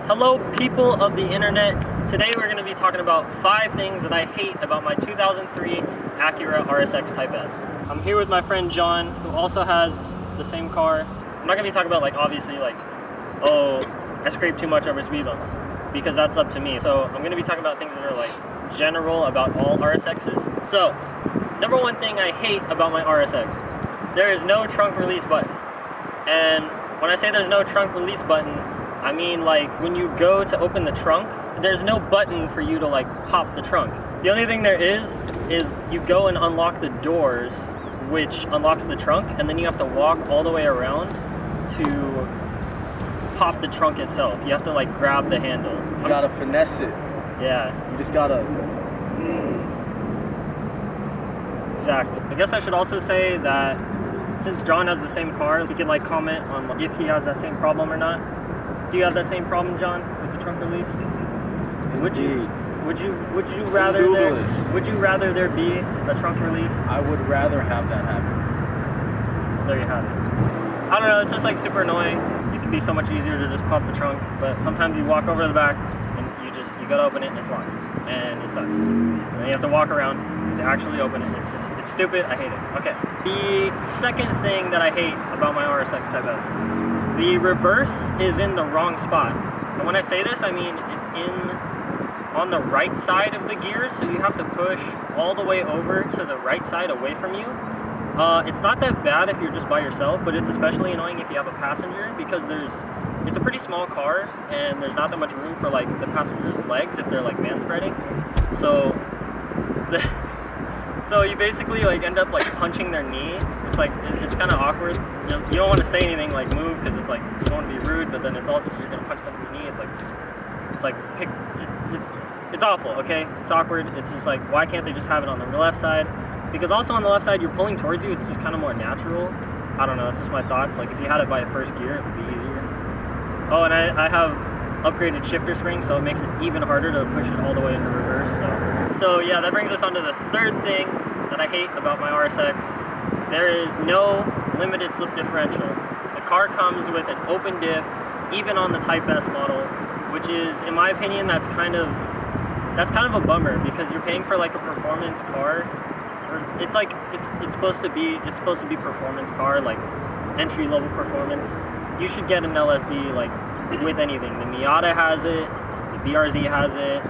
Hello people of the internet. Today we're going to be talking about 5 things that I hate about my 2003 Acura RSX Type S. I'm here with my friend John, who also has the same car. I'm not going to be talking about obviously oh, I scraped too much over speed bumps, because that's up to me. So I'm going to be talking about things that are general about all RSXs. So, number 1 thing I hate about my RSX. There is no trunk release button. And when I say there's no trunk release button, I mean when you go to open the trunk, there's no button for you to pop the trunk. The only thing there is you go and unlock the doors, which unlocks the trunk, and then you have to walk all the way around to pop the trunk itself. You have to grab the handle. You gotta finesse it. Yeah. You just gotta... Exactly. I guess I should also say that since John has the same car, he can comment on if he has that same problem or not. Do you have that same problem, John, with the trunk release? Indeed. Would you rather there be a trunk release? I would rather have that happen. There you have it. I don't know, it's just super annoying. It can be so much easier to just pop the trunk, but sometimes you walk over to the back and you gotta open it and it's locked. And it sucks. And then you have to walk around to actually open it. It's stupid, I hate it. Okay. The second thing that I hate about my RSX Type S. The reverse is in the wrong spot. And when I say this, I mean it's on the right side of the gears, so you have to push all the way over to the right side away from you. It's not that bad if you're just by yourself, but it's especially annoying if you have a passenger, because it's a pretty small car and there's not that much room for the passenger's legs if they're man spreading. So so you basically end up punching their knee. It's kind of awkward. You don't want to say anything move, because it's you don't want to be rude, but then it's also you're gonna punch them in the knee. It's awful. Okay, it's awkward. It's just why can't they just have it on the left side? Because also on the left side, you're pulling towards you. It's just kind of more natural. I don't know. That's just my thoughts. If you had it by first gear, it would be easier. Oh, and I have upgraded shifter springs, so it makes it even harder to push it all the way into reverse. So yeah, that brings us on to the third thing that I hate about my RSX. There is no limited slip differential. The car comes with an open diff, even on the Type S model, which is, in my opinion, that's kind of a bummer, because you're paying for a performance car. Or it's supposed to be performance car, entry level performance. You should get an LSD with anything. The Miata has it, the BRZ has it,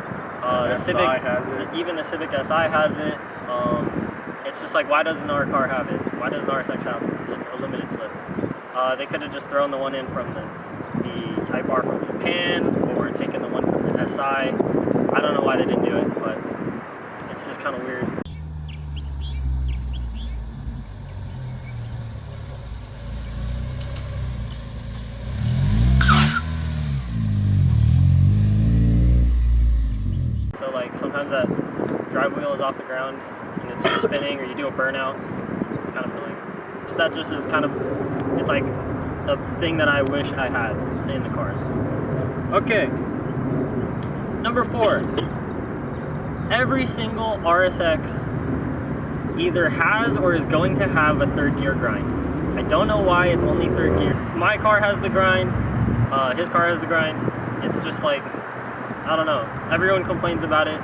the Civic has it. Even the Civic Si has it. It's just why doesn't our car have it? Why doesn't RSX have a limited slip? They could have just thrown the one in from the Type R from Japan, or taken the one from the Si. I don't know why they didn't do it, but it's just kind of weird. So sometimes that drive wheel is off the ground and it's just spinning, or you do a burnout. It's kind of annoying. So that just is kind of, it's a thing that I wish I had in the car. Okay. Number 4. Every single RSX either has or is going to have a 3rd gear grind. I don't know why it's only 3rd gear. My car has the grind. His car has the grind. It's just I don't know. Everyone complains about it,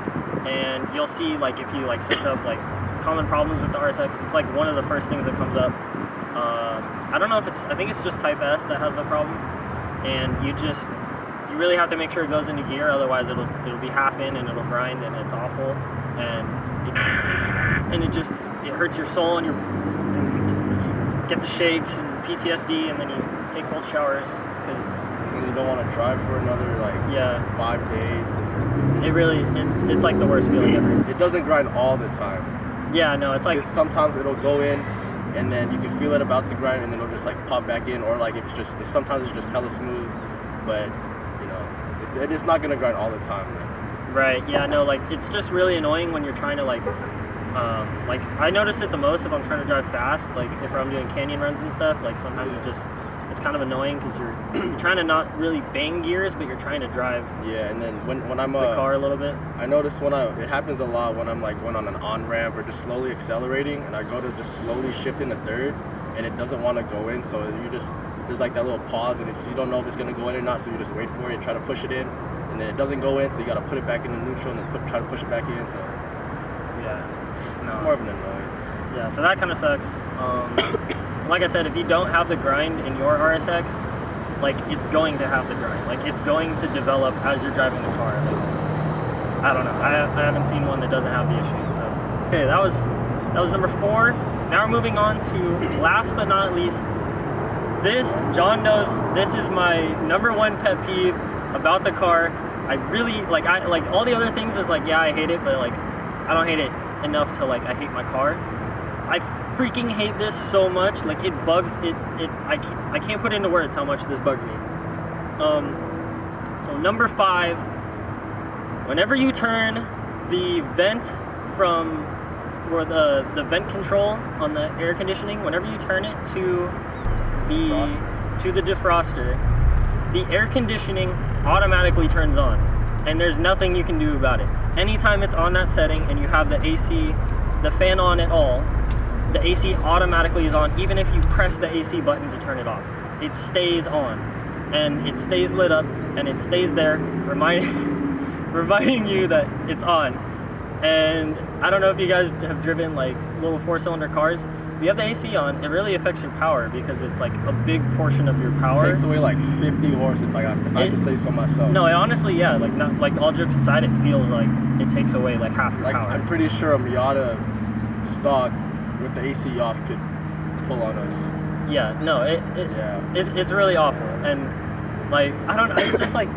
and you'll see if you search up common problems with the RSX, it's one of the first things that comes up. I don't know if I think it's just Type S that has the problem, and you really have to make sure it goes into gear, otherwise it'll be half in and it'll grind, and it's awful, and it hurts your soul, and you get the shakes and PTSD, and then you take cold showers because you don't want to drive for another 5 days. It's the worst feeling ever. It doesn't grind all the time. Yeah, no, it's sometimes it'll go in, and then you can feel it about to grind, and then it'll just pop back in, or sometimes it's just hella smooth, but it's not gonna grind all the time. Right. Yeah. No. It's just really annoying when you're trying to I notice it the most if I'm trying to drive fast. If I'm doing canyon runs and stuff. Sometimes it's kind of annoying, because you're trying to not really bang gears, but you're trying to drive. Yeah. And then when I'm the car a little bit. I notice it happens a lot when I'm going on an on ramp or just slowly accelerating, and I go to just slowly shift into 3rd, and it doesn't want to go in, so there's like that little pause, and you don't know if it's gonna go in or not, so you just wait for it and try to push it in, and then it doesn't go in, so you gotta put it back in the neutral and then try to push it back in. So yeah, it's more of an annoyance. Yeah, so that kind of sucks. Like I said, if you don't have the grind in your RSX, like it's going to have the grind. Like it's going to develop as you're driving the car. Like, I don't know. I haven't seen one that doesn't have the issue. So okay, that was number 4. Now we're moving on to last but not least. This, John knows, this is my number 1 pet peeve about the car. I really like all the other things is like, yeah, I hate it, but like I don't hate it enough to like I hate my car. I freaking hate this so much. Like it bugs it. I can't put into words how much this bugs me. So number 5. Whenever you turn the vent from, or the vent control on the air conditioning, whenever you turn it to the defroster, the air conditioning automatically turns on, and there's nothing you can do about it. Anytime it's on that setting and you have the AC, the fan on at all, the AC automatically is on, even if you press the AC button to turn it off. It stays on, and it stays lit up, and it stays there, reminding you that it's on. And I don't know if you guys have driven like little 4-cylinder cars. If you have the AC on, it really affects your power because it's like a big portion of your power. It takes away like 50 horse if I have to say so myself. No, honestly, yeah. Like not like all jokes aside, it feels like it takes away like half your power. I'm pretty sure a Miata stock with the AC off could pull on us. Yeah, no, it's really awful. And like I don't know, it's just like,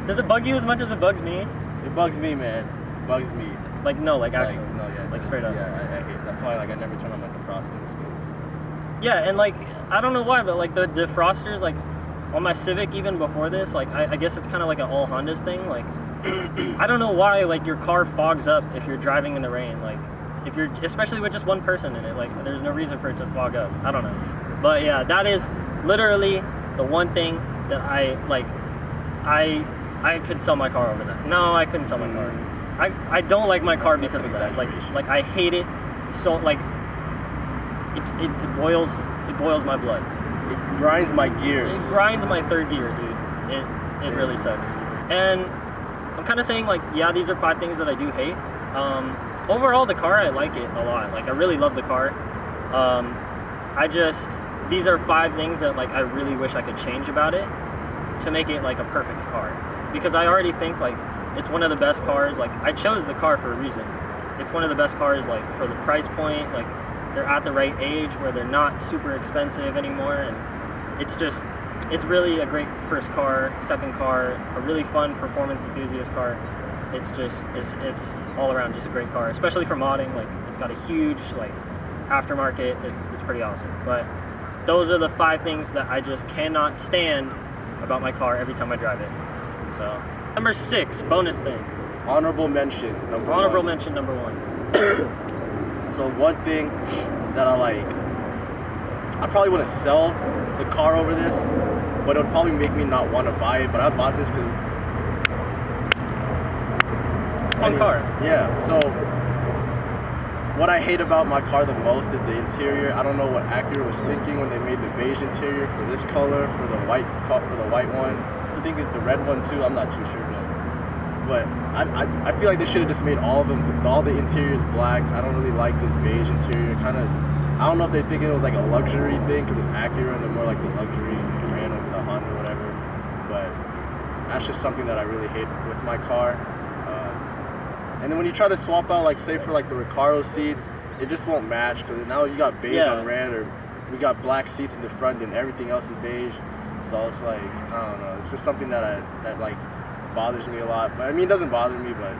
does it bug you as much as it bugs me? It bugs me, man. It bugs me. Like no, like actually. No, yeah. Like straight up. Yeah, I hate. That's why like I never turn on my defrosters. Yeah, and like I don't know why, but like the defrosters, like on my Civic even before this, like I guess it's kind of like an all Hondas thing. Like I don't know why like your car fogs up if you're driving in the rain. Like if you're, especially with just one person in it, like there's no reason for it to fog up. I don't know, but yeah, that is literally the one thing that I like. I could sell my car over that. No, I couldn't sell my car. I don't like my car because of that. Like I hate it. So like it boils my blood. It grinds my gears. It grinds my third gear, dude. It really sucks. And I'm kind of saying like, yeah, these are 5 things that I do hate. Overall, the car, I like it a lot. Like I really love the car. These are 5 things that like I really wish I could change about it to make it like a perfect car. Because I already think like it's one of the best cars. Like I chose the car for a reason. It's one of the best cars like for the price point. Like they're at the right age where they're not super expensive anymore, and it's really a great first car, second car, a really fun performance enthusiast car. It's all around just a great car, especially for modding. Like it's got a huge like aftermarket. It's pretty awesome. But those are the 5 things that I just cannot stand about my car every time I drive it. So number 6, bonus thing. Honorable mention number 1. Honorable mention number 1. So one thing that I like, I probably wouldn't sell the car over this, but it would probably make me not want to buy it. But I bought this because it's a fun car. Yeah. So what I hate about my car the most is the interior. I don't know what Acura was thinking when they made the beige interior for this color, for the white one. I think it's the red one too. I'm not too sure. But I feel like they should have just made all of them, all the interiors black. I don't really like this beige interior. Kind of, I don't know if they're thinking it was like a luxury thing because it's Acura and they're more like the luxury brand of the Honda or whatever. But that's just something that I really hate with my car. And then when you try to swap out, like say for like the Recaro seats, it just won't match because now you got beige on red, or we got black seats in the front and everything else is beige. So it's like, I don't know. It's just something that like bothers me a lot. But I mean, it doesn't bother me, but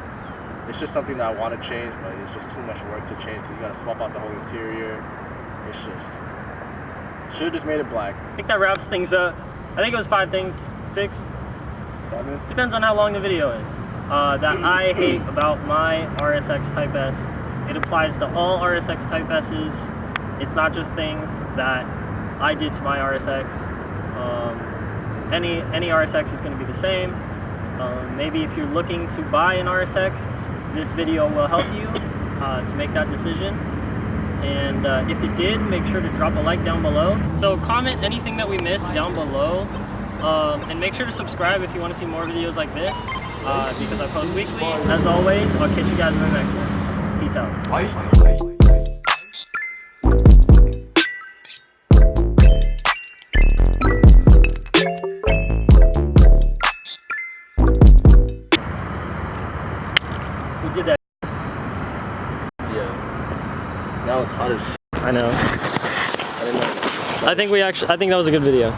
it's just something that I want to change, but it's just too much work to change because you got to swap out the whole interior. It's just, should have just made it black. I think that wraps things up. I think it was 5 things, 6, 7. Depends on how long the video is. That I hate about my RSX Type S. It applies to all RSX Type S's. It's not just things that I did to my RSX. Any RSX is going to be the same. Maybe if you're looking to buy an RSX, this video will help you to make that decision. And if you did, make sure to drop a like down below. So comment anything that we missed down below. And make sure to subscribe if you want to see more videos like this, because I post weekly. As always, I'll catch you guys in the next one. Peace out. We did that. Yeah. Now it's hot as shit. I know. I didn't know. I think that was a good video.